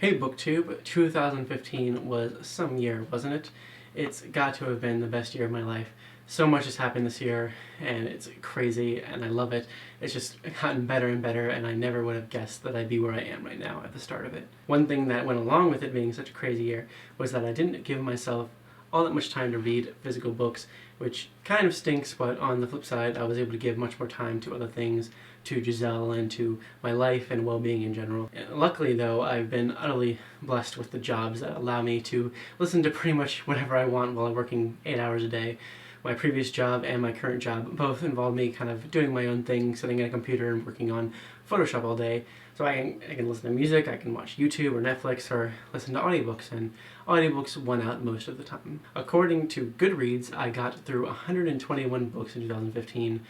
Hey BookTube, 2015 was some year, wasn't it? It's got to have been the best year of my life. So much has happened this year, and it's crazy, and I love it. It's just gotten better and better, and I never would have guessed that I'd be where I am right now at the start of it. One thing that went along with it being such a crazy year was that I didn't give myself all that much time to read physical books, which kind of stinks, but on the flip side, I was able to give much more time to other things, to Giselle and to my life and well-being in general. And luckily though, I've been utterly blessed with the jobs that allow me to listen to pretty much whatever I want while I'm working 8 hours a day. My previous job and my current job both involve me kind of doing my own thing, sitting at a computer and working on Photoshop all day. So I can listen to music, I can watch YouTube or Netflix, or listen to audiobooks, and audiobooks won out most of the time. According to Goodreads, I got through 121 books in 2015,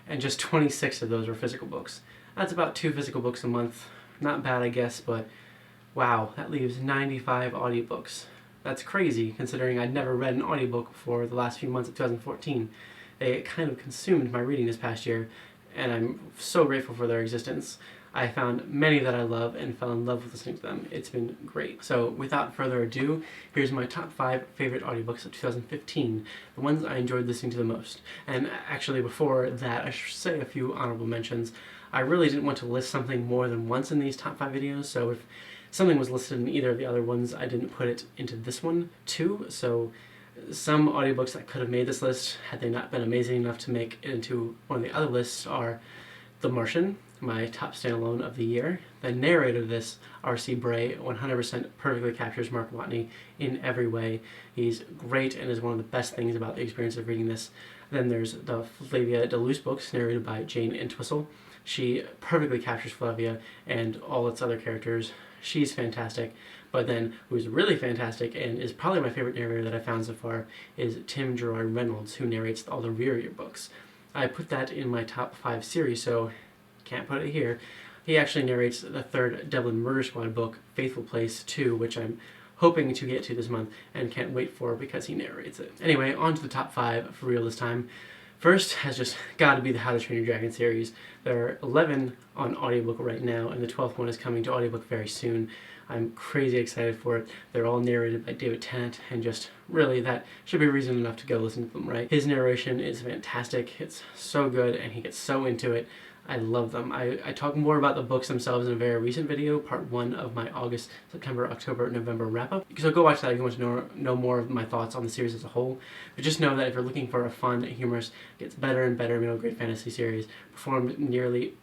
and just 26 of those were physical books. That's about 2 physical books a month. Not bad, I guess, but wow, that leaves 95 audiobooks. That's crazy, considering I'd never read an audiobook for the last few months of 2014. They kind of consumed my reading this past year, and I'm so grateful for their existence. I found many that I love and fell in love with listening to them. It's been great. So without further ado, here's my top 5 favorite audiobooks of 2015, the ones I enjoyed listening to the most. And actually before that, I should say a few honorable mentions. I really didn't want to list something more than once in these top 5 videos, so if something was listed in either of the other ones, I didn't put it into this one too. So some audiobooks that could have made this list, had they not been amazing enough to make it into one of the other lists, are The Martian, my top standalone of the year. The narrator of this, R.C. Bray, 100% perfectly captures Mark Watney in every way. He's great and is one of the best things about the experience of reading this. Then there's the Flavia de Luce books, narrated by Jane Entwistle. She perfectly captures Flavia and all its other characters. She's fantastic. But then, who's really fantastic and is probably my favorite narrator that I've found so far, is Tim Gerard Reynolds, who narrates all the Rear Year books. I put that in my top 5 series, so can't put it here. He actually narrates the 3rd Devlin Murder Squad book, Faithful Place 2, which I'm hoping to get to this month and can't wait for because he narrates it. Anyway, on to the top 5 for real this time. First has just got to be the How to Train Your Dragon series. There are 11 on audiobook right now, and the 12th one is coming to audiobook very soon. I'm crazy excited for it. They're all narrated by David Tennant, and just really that should be reason enough to go listen to them, right? His narration is fantastic. It's so good, and he gets so into it. I love them. I talk more about the books themselves in a very recent video, part 1 of my August, September, October, November wrap-up. So go watch that if you want to know more of my thoughts on the series as a whole. But just know that if you're looking for a fun, humorous, gets better and better middle grade fantasy series, performed nearly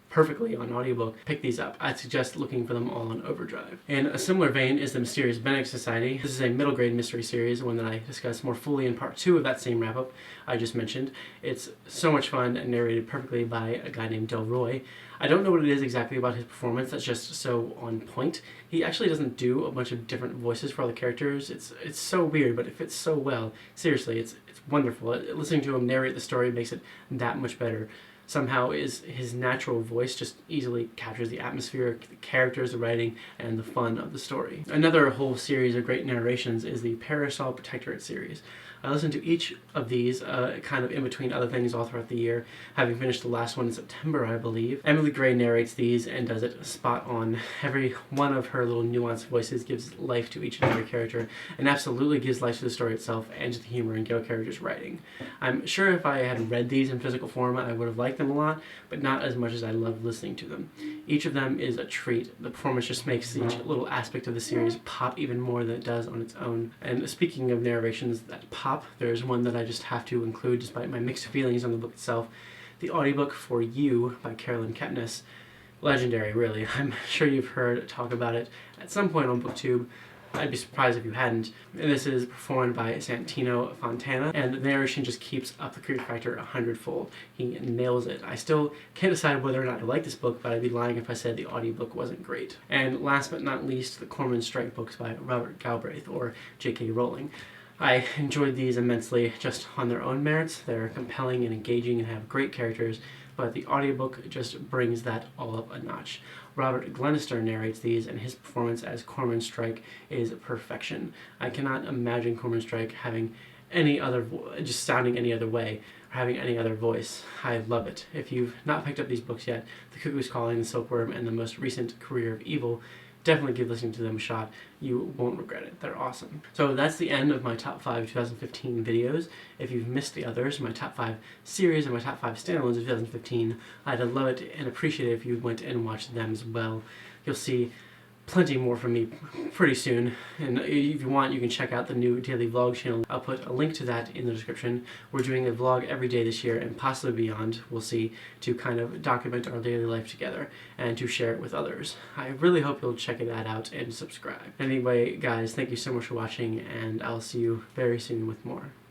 perfectly on audiobook, pick these up. I'd suggest looking for them all on Overdrive. In a similar vein is the Mysterious Benedict Society. This is a middle grade mystery series, one that I discuss more fully in part 2 of that same wrap-up I just mentioned. It's so much fun and narrated perfectly by a guy named Delroy. I don't know what it is exactly about his performance that's just so on point. He actually doesn't do a bunch of different voices for all the characters. It's so weird, but it fits so well. Seriously, it's wonderful. Listening to him narrate the story makes it that much better. Somehow his natural voice just easily captures the atmosphere, the characters, the writing, and the fun of the story. Another whole series of great narrations is the Parasol Protectorate series. I listened to each of these kind of in between other things all throughout the year, having finished the last one in September, I believe. Emily Gray narrates these and does it spot on. Every one of her little nuanced voices gives life to each and every character, and absolutely gives life to the story itself and to the humor in Gail Carriger's writing. I'm sure if I had read these in physical form, I would have liked them a lot, but not as much as I love listening to them. Each of them is a treat. The performance just makes each little aspect of the series pop even more than it does on its own. And speaking of narrations that pop, there's one that I just have to include despite my mixed feelings on the book itself. The audiobook For You by Carolyn Kepnes. Legendary, really. I'm sure you've heard talk about it at some point on BookTube. I'd be surprised if you hadn't. And this is performed by Santino Fontana, and the narration just keeps up the creep factor 100-fold. He nails it. I still can't decide whether or not I like this book, but I'd be lying if I said the audiobook wasn't great. And last but not least, the Corman Strike books by Robert Galbraith, or J.K. Rowling. I enjoyed these immensely just on their own merits. They're compelling and engaging and have great characters, but the audiobook just brings that all up a notch. Robert Glenister narrates these, and his performance as Corman Strike is perfection. I cannot imagine Corman Strike having any other, just sounding any other way, or having any other voice. I love it. If you've not picked up these books yet, The Cuckoo's Calling, The Silkworm, and the most recent Career of Evil, definitely give listening to them a shot. You won't regret it. They're awesome. So that's the end of my top 5 2015 videos. If you've missed the others, my top 5 series and my top 5 standalones of 2015, I'd love it and appreciate it if you went and watched them as well. You'll see plenty more from me pretty soon, and if you want, you can check out the new daily vlog channel. I'll put a link to that in the description. We're doing a vlog every day this year, and possibly beyond, we'll see, to kind of document our daily life together and to share it with others. I really hope you'll check that out and subscribe. Anyway, guys, thank you so much for watching, and I'll see you very soon with more.